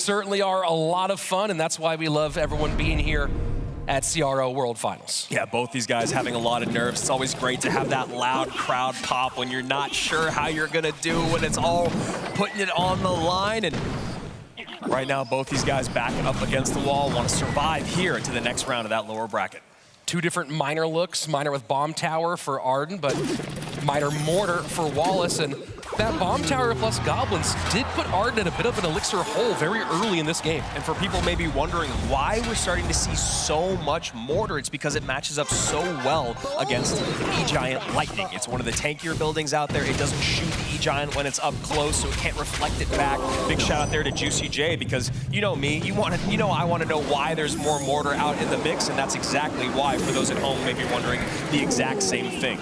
Certainly are a lot of fun, and that's why we love everyone being here at CRO World Finals. Yeah, both these guys having a lot of nerves. It's always great to have that loud crowd pop when you're not sure how you're gonna do, when it's all putting it on the line. And right now, both these guys backing up against the wall, want to survive here into the next round of that lower bracket. Two different miner looks, miner with bomb tower for Arden, but miner mortar for Wallace. And that bomb tower plus goblins did put Arden in a bit of an elixir hole very early in this game. And for people maybe wondering why we're starting to see so much mortar, it's because it matches up so well against E-Giant Lightning. It's one of the tankier buildings out there. It doesn't shoot the E-Giant when it's up close, so it can't reflect it back. Big shout out there to Juicy J, because you know me, I want to know why there's more mortar out in the mix, and that's exactly why, for those at home maybe wondering the exact same thing.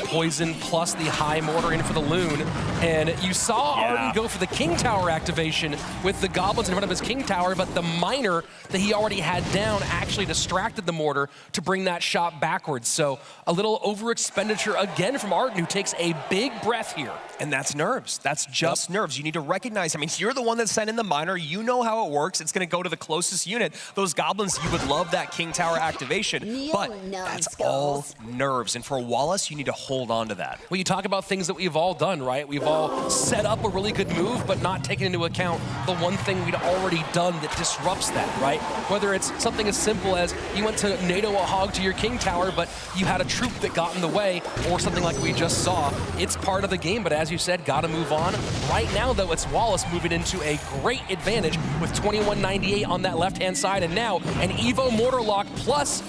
Poison plus the high mortar in for the Loon. And you saw Arden go for the King Tower activation with the goblins in front of his King Tower, but the miner that he already had down actually distracted the mortar to bring that shot backwards. So a little over expenditure again from Arden, who takes a big breath here. And that's nerves. That's just nerves. You need to recognize, I mean, you're the one that sent in the miner. You know how it works. It's going to go to the closest unit. Those goblins, you would love that King Tower activation, but that's all nerves. And for Wallace, you need to hold on to that. Well, you talk about things that we've all done, right? We've all set up a really good move, but not taken into account the one thing we'd already done that disrupts that, right? Whether it's something as simple as you went to NATO a hog to your King Tower, but you had a troop that got in the way, or something like we just saw. It's part of the game, but as you said, gotta move on. Right now, though, it's Wallace moving into a great advantage with 2198 on that left-hand side, and now an Evo Mortar Lock plus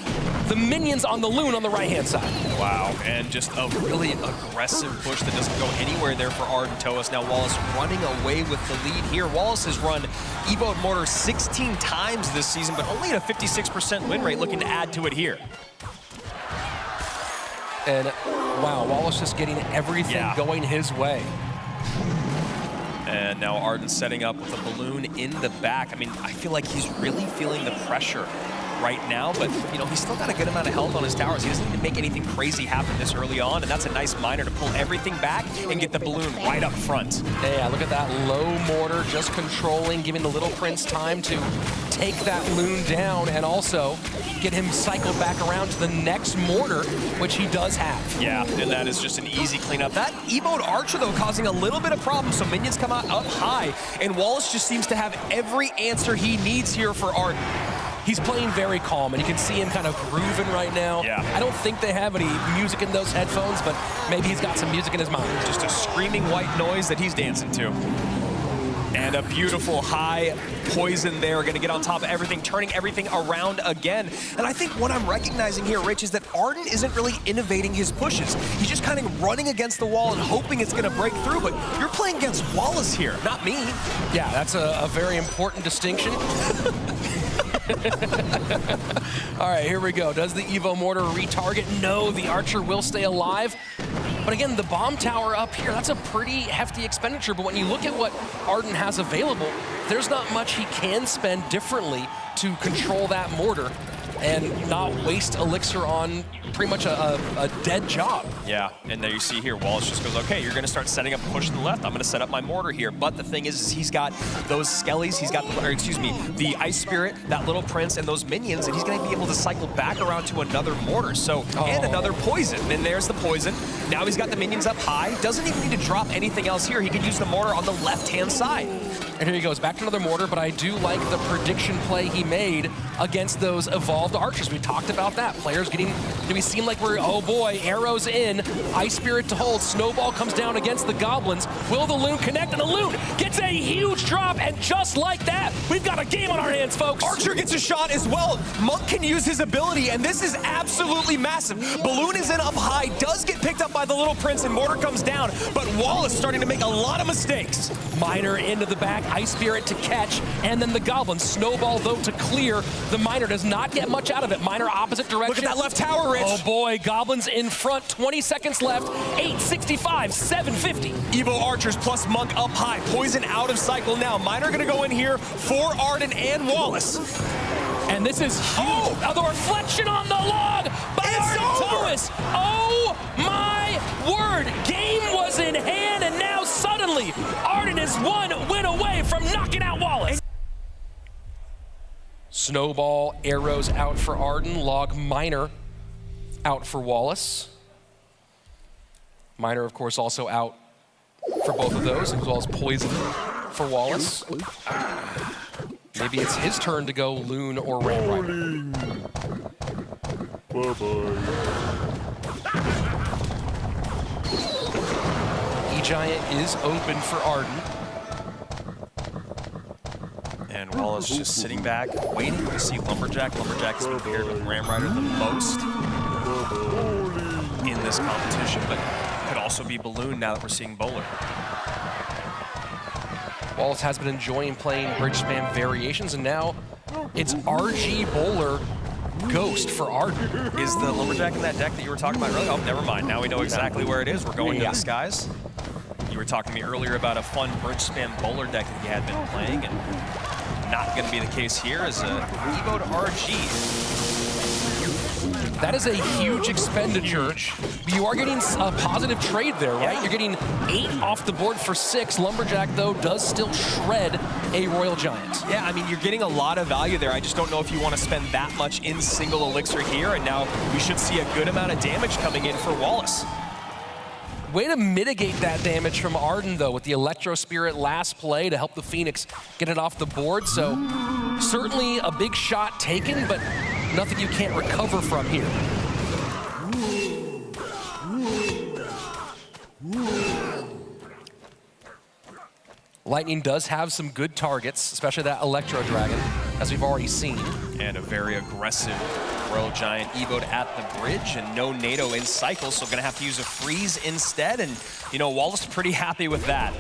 the minions on the Loon on the right-hand side. Wow, and just a really aggressive push that doesn't go anywhere there for Ardentoas. Now Wallace running away with the lead here. Wallace has run Evo Mortar 16 times this season, but only at a 56% win rate, looking to add to it here. And wow, Wallace just getting everything going his way. And now Arden setting up with a balloon in the back. I mean, I feel like he's really feeling the pressure right now, but you know, he's still got a good amount of health on his towers. He doesn't need to make anything crazy happen this early on, and that's a nice miner to pull everything back and get the balloon right up front. Yeah, look at that low mortar, just controlling, giving the Little Prince time to take that Loon down and also get him cycled back around to the next mortar, which he does have. Yeah, and that is just an easy cleanup. That Evo'd Archer, though, causing a little bit of problems, so minions come out up high, and Wallace just seems to have every answer he needs here for Arden. He's playing very calm, and you can see him kind of grooving right now. Yeah. I don't think they have any music in those headphones, but maybe he's got some music in his mind. Just a screaming white noise that he's dancing to. And a beautiful high poison there, gonna get on top of everything, turning everything around again. And I think what I'm recognizing here, Rich, is that Arden isn't really innovating his pushes. He's just kind of running against the wall and hoping it's gonna break through, but you're playing against Wallace here, not me. Yeah, that's a very important distinction. All right, here we go. Does the Evo Mortar retarget? No, the Archer will stay alive. But again, the bomb tower up here, that's a pretty hefty expenditure. But when you look at what Arden has available, there's not much he can spend differently to control that mortar and not waste elixir on pretty much a dead job. Yeah, and there you see here, Wallace just goes, okay, you're gonna start setting up a push to the left. I'm gonna set up my mortar here. But the thing is he's got those skellies, he's got, the Ice Spirit, that Little Prince, and those minions, and he's gonna be able to cycle back around to another mortar. So, and another poison. And there's the poison. Now he's got the minions up high. Doesn't even need to drop anything else here. He can use the mortar on the left-hand side. And here he goes, back to another mortar, but I do like the prediction play he made against those evolved archers. We talked about that. Players getting, do we seem like we're, oh boy, arrows in, Ice Spirit to hold, Snowball comes down against the goblins. Will the Loon connect? And the Loon gets a huge drop, and just like that, we've got a game on our hands, folks. Archer gets a shot as well. Monk can use his ability, and this is absolutely massive. Balloon is in up high, does get picked up by the Little Prince, and mortar comes down, but Wallace starting to make a lot of mistakes. Miner into the back, Ice Spirit to catch, and then the Goblin. Snowball, though, to clear. The Miner does not get much out of it. Miner opposite direction. Look at that left tower, Rich. Oh boy, Goblins in front, 20 seconds left, 865, 750. Evo Archers plus Monk up high, poison out of cycle now. Miner gonna go in here for Arden and Wallace. And this is huge. Oh, the reflection on the log by Ardentoas. Oh my word, game was in hand, and now suddenly Arden is one win away from knocking out Wallace. Snowball, arrows out for Arden. Log Miner out for Wallace. Miner, of course, also out for both of those, as well as Poison for Wallace. Maybe it's his turn to go Loon or Ram Rider. E-Giant is open for Arden. And Wallace just sitting back, waiting to see Lumberjack. Lumberjack has been paired with Ram Rider the most in this competition, but could also be Balloon now that we're seeing Bowler. Wallace has been enjoying playing bridge spam variations, and now it's RG Bowler Ghost for Arden. Is the Lumberjack in that deck that you were talking about earlier? Oh, never mind. Now we know exactly where it is. We're going to the skies. You were talking to me earlier about a fun bridge spam Bowler deck that you had been playing, and not going to be the case here as Evo to RG. That is a huge expenditure. You are getting a positive trade there, right? Yeah. You're getting 8 off the board for 6. Lumberjack, though, does still shred a Royal Giant. Yeah, I mean, you're getting a lot of value there. I just don't know if you want to spend that much in single elixir here, and now we should see a good amount of damage coming in for Wallace. Way to mitigate that damage from Arden, though, with the Electro Spirit last play to help the Phoenix get it off the board. So certainly a big shot taken, but nothing you can't recover from here. Lightning does have some good targets, especially that Electro Dragon, as we've already seen. And a very aggressive Royal Giant evoed at the bridge, and no NATO in cycle, so gonna have to use a freeze instead. And you know, Wallace pretty happy with that.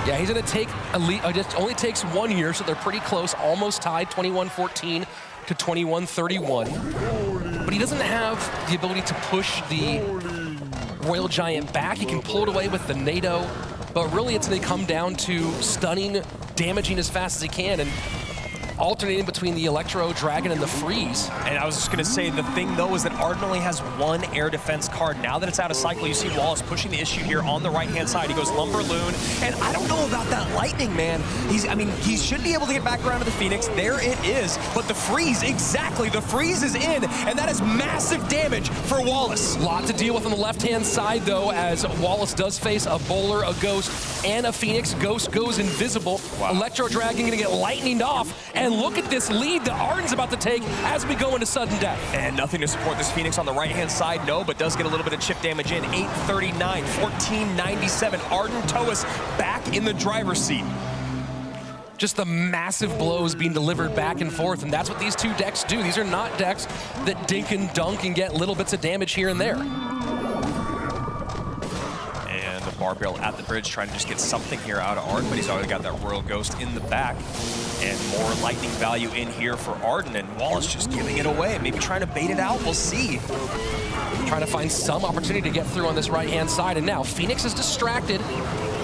Yeah, he's gonna take a lead. It only takes 1 here, so they're pretty close, almost tied, 21-14 to 21-31. But he doesn't have the ability to push the Royal Giant back. He can pull it away with the NATO, but really it's gonna come down to stunning, damaging as fast as he can, and alternating between the Electro Dragon and the Freeze. And I was just gonna say, the thing though is that Arden only has 1 air defense card. Now that it's out of cycle, you see Wallace pushing the issue here on the right-hand side. He goes Lumber Loon, and I don't know about that Lightning, man. I mean, he should be able to get back around to the Phoenix. There it is, but the Freeze, exactly, the Freeze is in, and that is massive damage for Wallace. Lot to deal with on the left-hand side, though, as Wallace does face a Bowler, a Ghost, and a Phoenix. Ghost goes invisible. Wow. Electro Dragon gonna get lightninged off, and look at this lead that Arden's about to take as we go into sudden death. And nothing to support this Phoenix on the right-hand side, no, but does get a little bit of chip damage in. 839, 1497. Ardentoas back in the driver's seat. Just the massive blows being delivered back and forth, and that's what these two decks do. These are not decks that dink and dunk and get little bits of damage here and there. And the Barbell at the bridge trying to just get something here out of Arden, but he's already got that Royal Ghost in the back. And more lightning value in here for Arden, and Wallace just giving it away. Maybe trying to bait it out, we'll see. Trying to find some opportunity to get through on this right-hand side, and now Phoenix is distracted.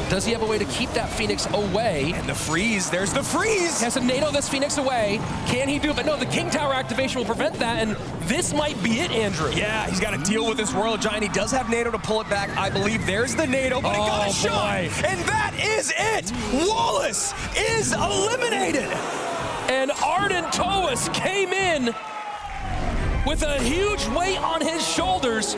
Does he have a way to keep that Phoenix away? And the Freeze, there's the Freeze! He has to NATO this Phoenix away. Can he do it? But no, the King Tower activation will prevent that, and this might be it, Andrew. Yeah, he's got to deal with this Royal Giant. He does have NATO to pull it back, I believe. There's the NATO, but he got a shot! And that is it! Wallace is eliminated! And Ardentoas came in with a huge weight on his shoulders.